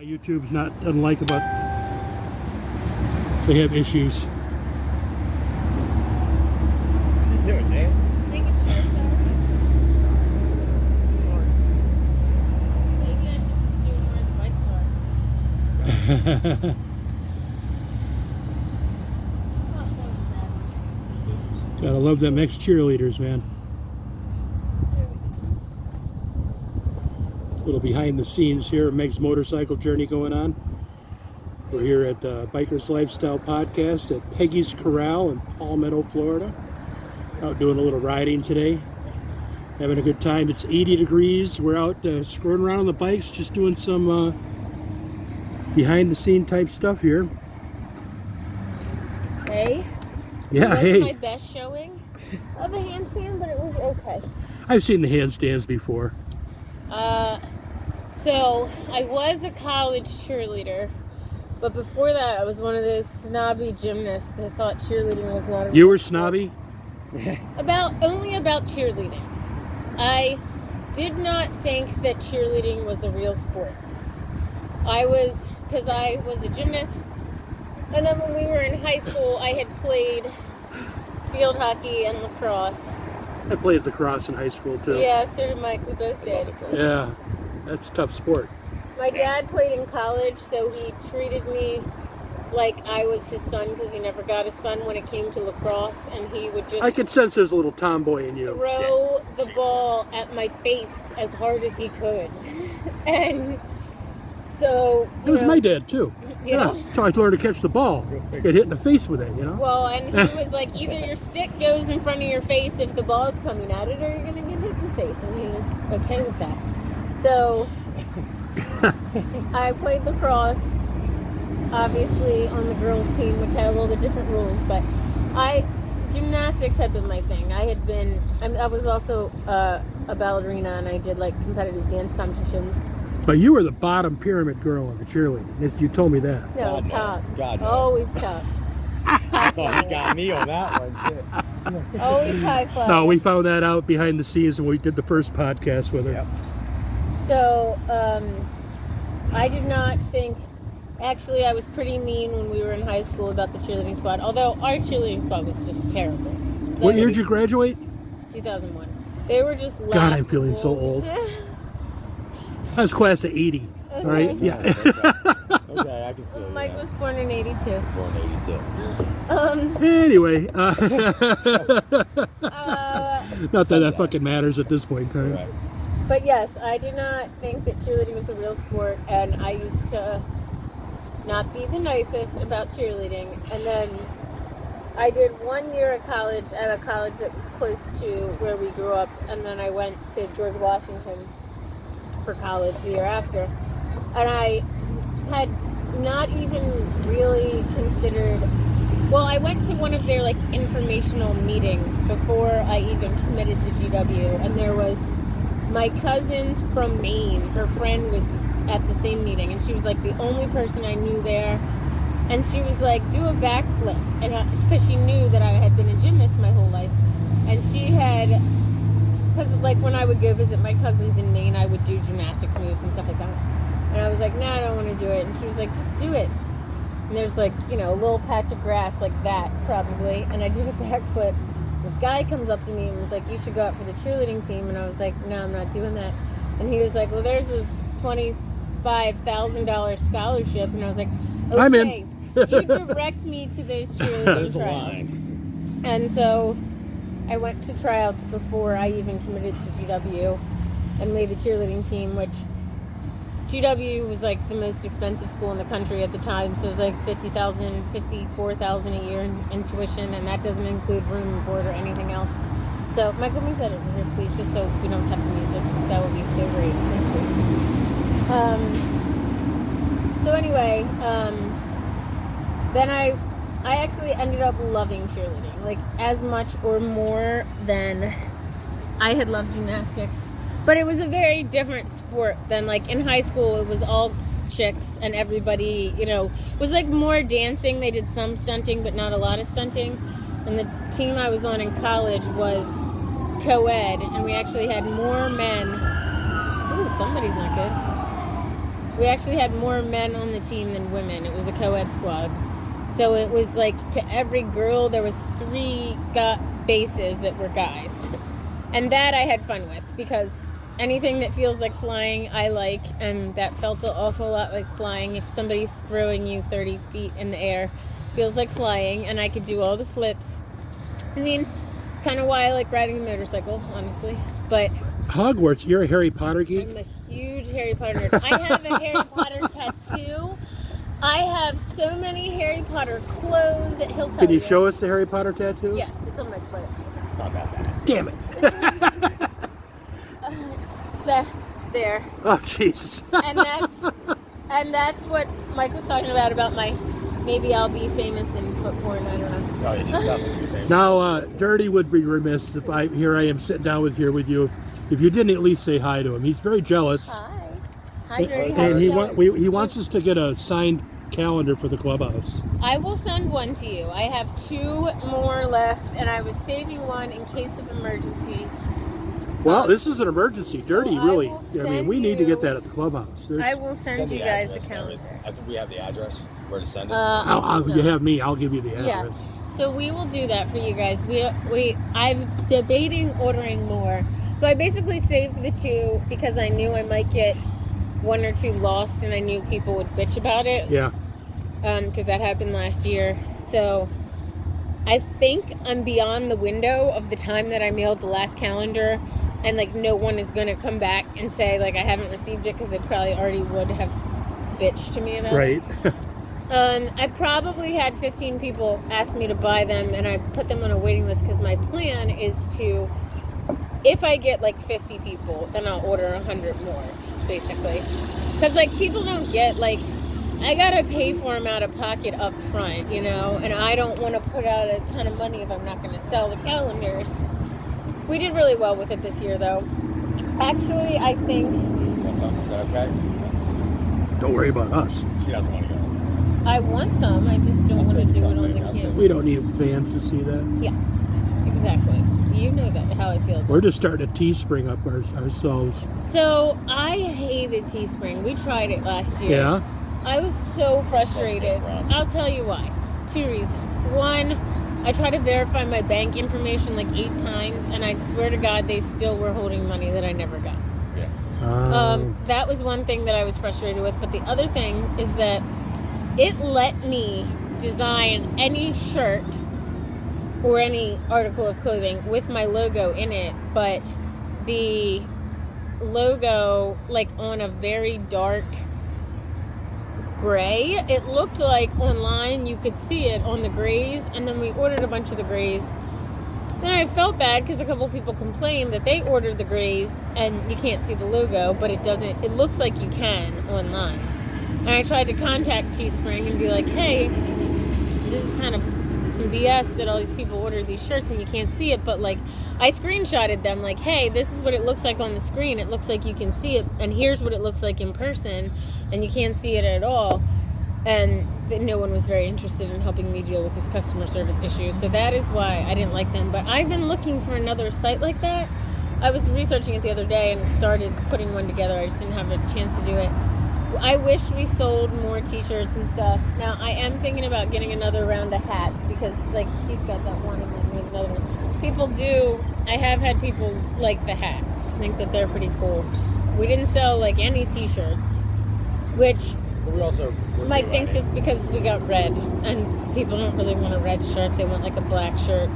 YouTube's not doesn't like about they have issues. What's he doing, Nancy? Making sure it's maybe I should just do where the bikes are. Gotta love them ex-cheerleaders, man. Little behind the scenes here, Meg's motorcycle journey going on. We're here at the Biker's Lifestyle Podcast at Peggy's Corral in Palmetto, Florida. Out doing a little riding today. Having a good time. It's 80 degrees. We're out screwing around on the bikes, just doing some behind the scene type stuff here. Hey. Yeah, It hey. was my best showing of a handstand, but it was okay. I've seen the handstands before. So I was a college cheerleader, but before that I was one of those snobby gymnasts that thought cheerleading was not a You real were sport. snobby? Only about cheerleading. I did not think that cheerleading was a real sport. Because I was a gymnast, and then when we were in high school, I had played field hockey and lacrosse. I played lacrosse in high school too. Yeah, so did Mike. We both did. Yeah, that's a tough sport. My dad played in college, so he treated me like I was his son because he never got a son when it came to lacrosse, and he would just I could sense there's a little tomboy in you. throw the ball at my face as hard as he could. And so It was my dad too. Yeah. Yeah, so I learned to catch the ball. Get hit in the face with it, you know? Well, and he was like, either your stick goes in front of your face if the ball's coming at it, or you're gonna get hit in the face, and he was okay with that. So I played lacrosse, obviously on the girls' team, which had a little bit different rules, but gymnastics had been my thing. I was also a ballerina, and I did like competitive dance competitions. But you were the bottom pyramid girl in the cheerleading. You told me that. No, God, no. top. God, no. Always top. I thought he got me on that one. Shit. Always high fly. No, we found that out behind the scenes when we did the first podcast with her. Yep. So, I did not think. Actually, I was pretty mean when we were in high school about the cheerleading squad. Although our cheerleading squad was just terrible. What year did you graduate? 2001. They were just God, I'm feeling so old. I was class of 80. Okay. All right? Yeah. Okay, I can feel you. Mike was born in 82. Born in 82. Anyway, not that So, that fucking matters at this point in time. Right. But yes, I do not think that cheerleading was a real sport, and I used to not be the nicest about cheerleading. And then I did 1 year at a college that was close to where we grew up, and then I went to George Washington for college the year after. And I had not even really considered, well, I went to one of their like informational meetings before I even committed to GW, and there was my cousin's from Maine. Her friend was at the same meeting, and she was like the only person I knew there. And she was like, do a backflip, and because she knew that I had been a gymnast my whole life, and she had, because like when I would go visit my cousins in Maine, I would do gymnastics moves and stuff like that. And I was like, nah, I don't want to do it. And she was like, just do it. And there's like, you know, a little patch of grass like that probably, and I did a backflip. This guy comes up to me and was like, you should go out for the cheerleading team. And I was like, no, I'm not doing that. And he was like, well, there's this $25,000 scholarship. And I was like, okay, I'm in. You direct me to those cheerleading There's the tryouts. line. And so I went to tryouts before I even committed to GW and made the cheerleading team, which GW was like the most expensive school in the country at the time. So it was like $54,000 a year in tuition, and that doesn't include room and board or anything else. So Michael, move that over here, please, just so we don't have the music. That would be so great. Thank you. So anyway, then I actually ended up loving cheerleading, like as much or more than I had loved gymnastics. But it was a very different sport than like in high school. It was all chicks and everybody, you know, was like more dancing. They did some stunting, but not a lot of stunting. And the team I was on in college was co-ed, and we actually had more men. Ooh, somebody's not good. We actually had more men on the team than women. It was a co-ed squad. So it was like to every girl, there was 3 faces that were guys. And that I had fun with, because anything that feels like flying, I like. And that felt an awful lot like flying. If somebody's throwing you 30 feet in the air, feels like flying. And I could do all the flips. I mean, it's kind of why I like riding a motorcycle, honestly. But Hogwarts, you're a Harry Potter geek? I'm a huge Harry Potter nerd. I have a Harry Potter tattoo. I have so many Harry Potter clothes that he'll tell Can you show us the Harry Potter tattoo? Yes, it's on my foot. It's not that bad. Damn it. There. Oh, Jesus. And that's what Mike was talking about my, maybe I'll be famous in foot porn, I don't know. Oh, yeah, she's definitely famous. Now, Dirty would be remiss if I am sitting down with you if you didn't at least say hi to him. He's very jealous. Hi. Hi, Dirty. And How's it he going? he wants us to get a signed calendar for the clubhouse. I will send one to you. I have 2 more left, and I was saving one in case of emergencies. Well, this is an emergency. Dirty, I really. will I mean, send we need to you- get that at the clubhouse. I will send you the guys a address and calendar. everything. I think we have the address where to send it. You have me. I'll give you the Yeah. address. So we will do that for you guys. I'm debating ordering more. So I basically saved the 2 because I knew I might get 1 or 2 lost, and I knew people would bitch about it. Yeah. Because that happened last year. So I think I'm beyond the window of the time that I mailed the last calendar, and like no one is going to come back and say like I haven't received it, because they probably already would have bitched to me about Right. it. I probably had 15 people ask me to buy them, and I put them on a waiting list, because my plan is to, if I get like 50 people, then I'll order 100 more, basically. Because like people don't get, like, I gotta pay for them out of pocket up front, you know, and I don't want to put out a ton of money if I'm not going to sell the calendars. We did really well with it this year, though. Actually, I think Want some? Is that okay? Don't worry about us. She doesn't want to go. I want some. I just don't I'll want to send you do it some, on maybe. the I'll camera. send We don't need fans to see that. Yeah, exactly. You know that how I feel. We're just starting a TeeSpring up ourselves. So I hated TeeSpring. We tried it last year. Yeah. I was so frustrated. for us. I'll tell you why. 2 reasons. One, I tried to verify my bank information like 8 times, and I swear to God they still were holding money that I never got. Yeah. That was one thing that I was frustrated with. But the other thing is that it let me design any shirt or any article of clothing with my logo in it, but the logo like on a very dark gray. It looked like online you could see it on the grays, and then we ordered a bunch of the grays. Then I felt bad because a couple of people complained that they ordered the grays and you can't see the logo, but it looks like you can online. And I tried to contact TeeSpring and be like, hey, this is kind of some BS that all these people ordered these shirts and you can't see it, but like I screenshotted them like, hey, this is what it looks like on the screen. It looks like you can see it, and here's what it looks like in person, and you can't see it at all. And no one was very interested in helping me deal with this customer service issue. So that is why I didn't like them. But I've been looking for another site like that. I was researching it the other day and started putting one together. I just didn't have a chance to do it. I wish we sold more t-shirts and stuff. Now, I am thinking about getting another round of hats because, like, he's got that one and then we have another one. People do. I have had people like the hats, think that they're pretty cool. We didn't sell, like, any t-shirts, which... We also Mike thinks it's because we got red, and people don't really want a red shirt. They want like a black shirt,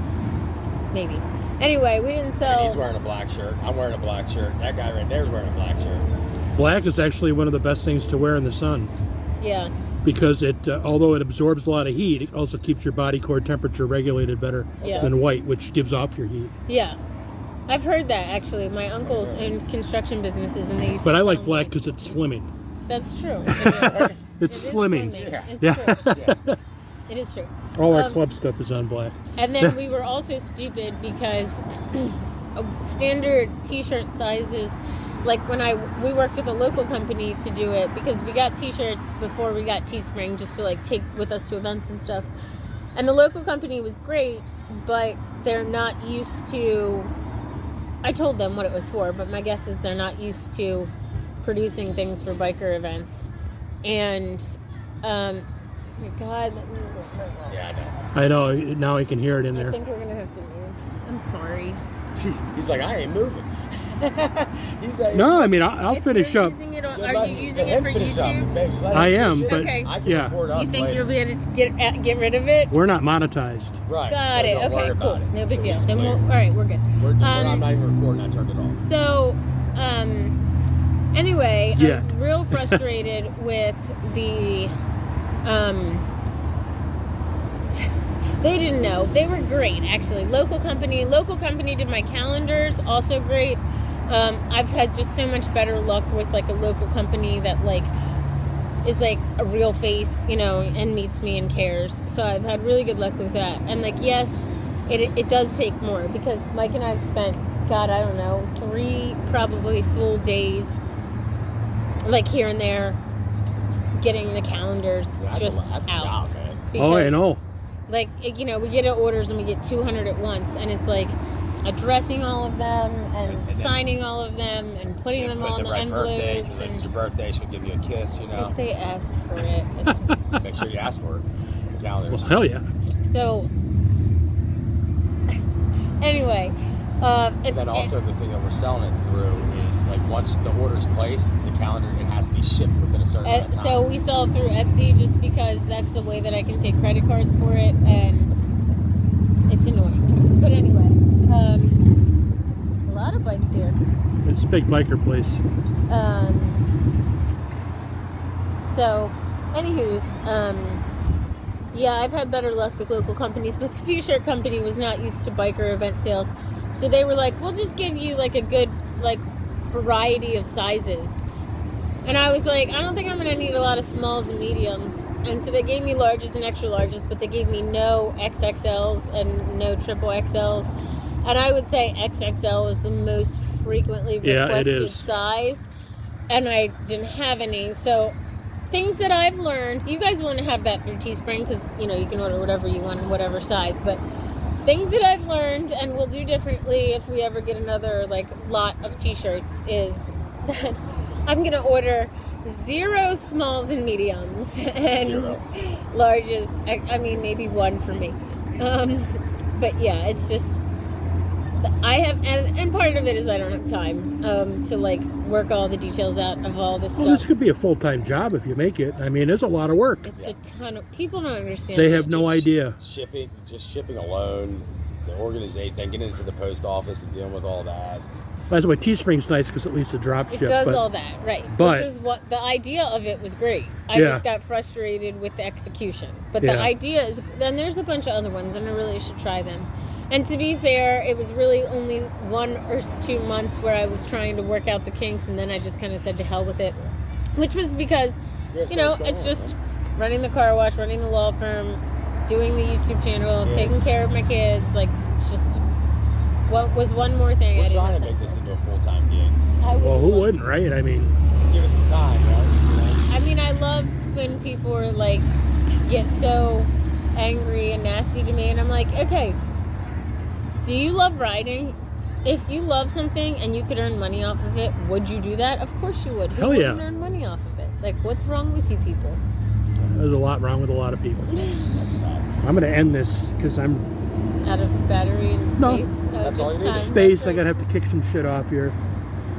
maybe. Anyway, we didn't sell. And he's wearing a black shirt. I'm wearing a black shirt. That guy right there is wearing a black shirt. Black is actually one of the best things to wear in the sun Yeah. because it, although it absorbs a lot of heat, it also keeps your body core temperature regulated better Yeah. than white, which gives off your heat. Yeah. I've heard that actually. My uncle's in construction businesses, and they used But to I like sell black white. because it's slimming. That's true. It's It is slimming. It's Yeah. true. It is true. All our club stuff is on black. And then we were also stupid because standard t-shirt sizes, like when we worked with a local company to do it, because we got t-shirts before we got TeeSpring just to like take with us to events and stuff. And the local company was great, but they're not used to, I told them what it was for, but my guess is they're not used to producing things for biker events. And oh my God, let me look right now. Yeah, I know. Now I can hear it in I there. think we're gonna have to move. I'm sorry. I know. He's like, I ain't moving. He's like, No, I mean, I'll If finish you're up. using it on, let are you him- using let it him for finish up, YouTube? babes. Let I him am, finish it. but Okay. I can yeah. record us You think later. you'll be able to get rid of it? We're not monetized. Right. Got so it. don't worry Okay, cool. about it. No big So deal. he's Then clear. all right, we're good. I'm not even recording. I turned it off. So, anyway, I Yeah. was real frustrated with the, they didn't know. They were great, actually. Local company did my calendars, also great. I've had just so much better luck with like a local company that like is like a real face, you know, and meets me and cares. So I've had really good luck with that. And like, yes, it does take more because Mike and I have spent, God, I don't know, 3 probably full days, like here and there, getting the calendars Yeah, just that's a out. job, man. Oh, I Because, know. like, you know, we get orders and we get 200 at once, and it's like addressing all of them and then- signing all of them and putting them all in the right birthday. envelopes. She's like, it's And your birthday. She'll give you a kiss. You know. if they ask for it, it's, Make sure you ask for it. Calendars. Well, hell yeah. so anyway, And then also the thing that we're selling it through is like once the order's placed, the calendar it has to be shipped within a certain amount of time. so we sell it through Etsy just because that's the way that I can take credit cards for it, and it's annoying. But anyway, a lot of bikes here. It's a big biker place. So, anywho's, yeah, I've had better luck with local companies, but the t-shirt company was not used to biker event sales. So they were like, we'll just give you like a good, like, variety of sizes. And I was like, I don't think I'm going to need a lot of smalls and mediums. And so they gave me larges and extra larges, but they gave me no XXLs and no triple XLs. And I would say XXL is the most frequently Yeah, it requested is. size. And I didn't have any. So things that I've learned, you guys want to have that through TeeSpring because, you know, you can order whatever you want in whatever size. But things that I've learned and will do differently if we ever get another, like, lot of t-shirts is that I'm going to order 0 smalls and mediums and 0. larges. I mean, maybe 1 for me. But yeah, it's just, I have, and part of it is I don't have time to like work all the details out of all this Well, this stuff. could be a full-time job if you make it. I mean, it's a lot of work. It's a ton of, people don't understand. They that. have no idea. Shipping alone, the organization, then getting into the post office and dealing with all that. That's why TeeSpring's nice because at least it drop It ship. does but all that, right? but- Which is what the idea of it was great. I Yeah. just got frustrated with the execution. But Yeah. the idea is, then there's a bunch of other ones, and I really should try them. And to be fair, it was really only 1 or 2 months where I was trying to work out the kinks, and then I just kind of said to hell with it. Which was because, you know, it's just running the car wash, running the law firm, doing the YouTube channel, taking care of my kids. Like, it's just, what was one more thing We're I didn't trying have to time. make this into a full-time gig. Well, who wouldn't, right? I mean, Just give it some time, right? I mean, I love when people are like, get so angry and nasty to me, and I'm like, okay, do you love riding? If you love something and you could earn money off of it, would you do that? Of course you would. Who Hell yeah. wouldn't earn money off of it? Like, what's wrong with you people? there's a lot wrong with a lot of people. That's a fact. I'm going to end this because I'm Out of battery and No. space? That's all you need. time. space. That's I got to have to kick some shit off here.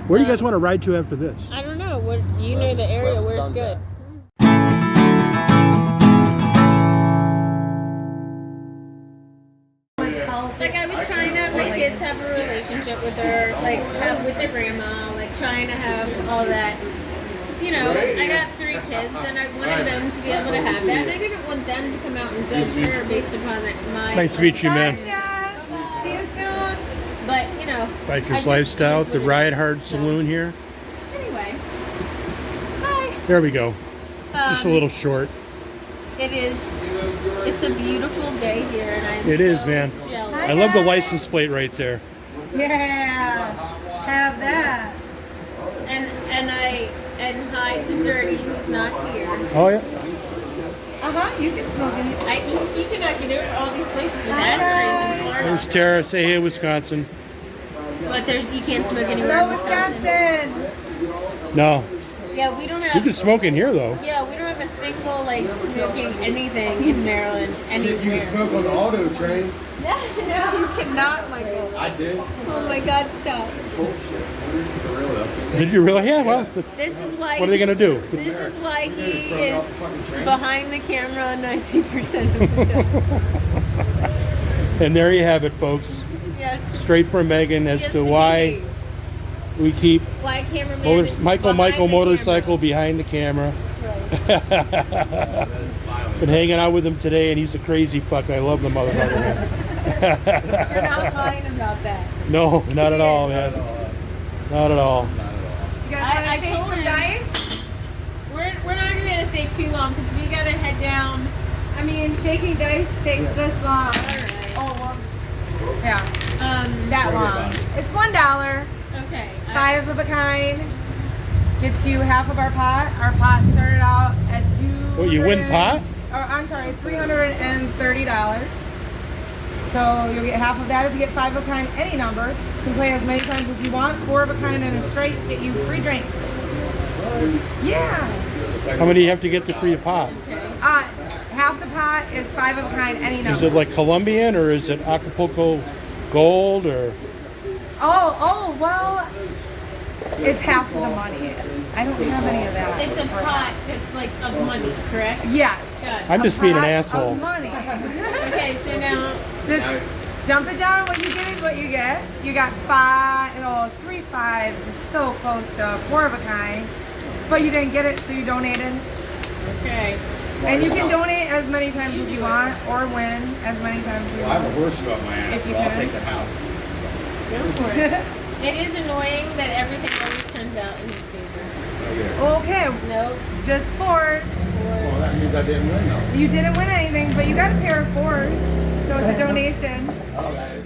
Where do you guys want to ride to after this? I don't know. What you know the area where the where's sun's good. at. Like I was trying to have my kids have a relationship with her, like have with their grandma, like trying to have all that. 'Cause, you know, I got 3 kids, and I wanted them to be able to have that. And I didn't want them to come out and judge her based upon my. Nice to meet you, man. See you soon. But you know, I Biker's just- Lifestyle, it is the what it Ride is. Hard So, Saloon here. Anyway, hi. There we go. It's just a little short. It is. It's a beautiful day here, and I'm It is, man. jealous. I love the license plate right there. Yeah, have that. And hi to Dirty, who's not here. Oh, yeah. You can smoke in it. He cannot get over all these places with ashtrays in Florida. There's Tara. Say hey, Wisconsin. But you can't smoke anywhere Hello, in Wisconsin. Wisconsin. No. Yeah, we don't You have. can smoke in here, though. Yeah, we don't have a single like smoking anything in Maryland anywhere. on auto trains. No, you cannot, Michael. I did. Oh my God, stop. For real though. Did you really? Yeah, well, This is why. what are they going to do? This is why he Throw it off is the fucking train. behind the camera 90% of the time. And there you have it, folks. Yes. Straight from Megan as to why we keep Why cameraman is Michael behind the motorcycle behind the camera. camera. Right. Been hanging out with him today, and he's a crazy fuck. I love the motherfucker, man. You're not lying about that. No, not at all, man. Not at all. You guys I want to shake told some him. dice? We're not gonna stay too long because we gotta head down. I mean, shaking dice takes this long. Alright. Oh, whoops. Yeah, Um. that long. It's $1. Okay. 5 of a kind. Gets you half of our pot. Our pot started out at What, you win pot? I'm sorry, $330. So you'll get half of that if you get 5 of a kind, any number. You can play as many times as you want. 4 of a kind and a straight get you free drinks. Yeah. How many do you have to get to free a pot? Half the pot is 5 of a kind, any number. Is it like Colombian or is it Acapulco Gold or? Oh, well, it's half of the money. I don't have any of that. It's a pot that's like of money, correct? Yes. Got it. I'm just being an Pot asshole. of money. Okay, so now Just dump it down. What you get is what you get. You got 3 5s is so close to 4 of a kind, but you didn't get it, so you donated. okay. And you can donate as many times as you want, or win as many times as you Well, I have want. a horseshoe up my ass, If so you I'll can. take the house. Go for it. It is annoying that everything always turns out in his favor. Okay, Nope. just 4s. Well, that means I didn't win though. You didn't win anything, but you got a pair of 4s, so it's a donation. Oh, that is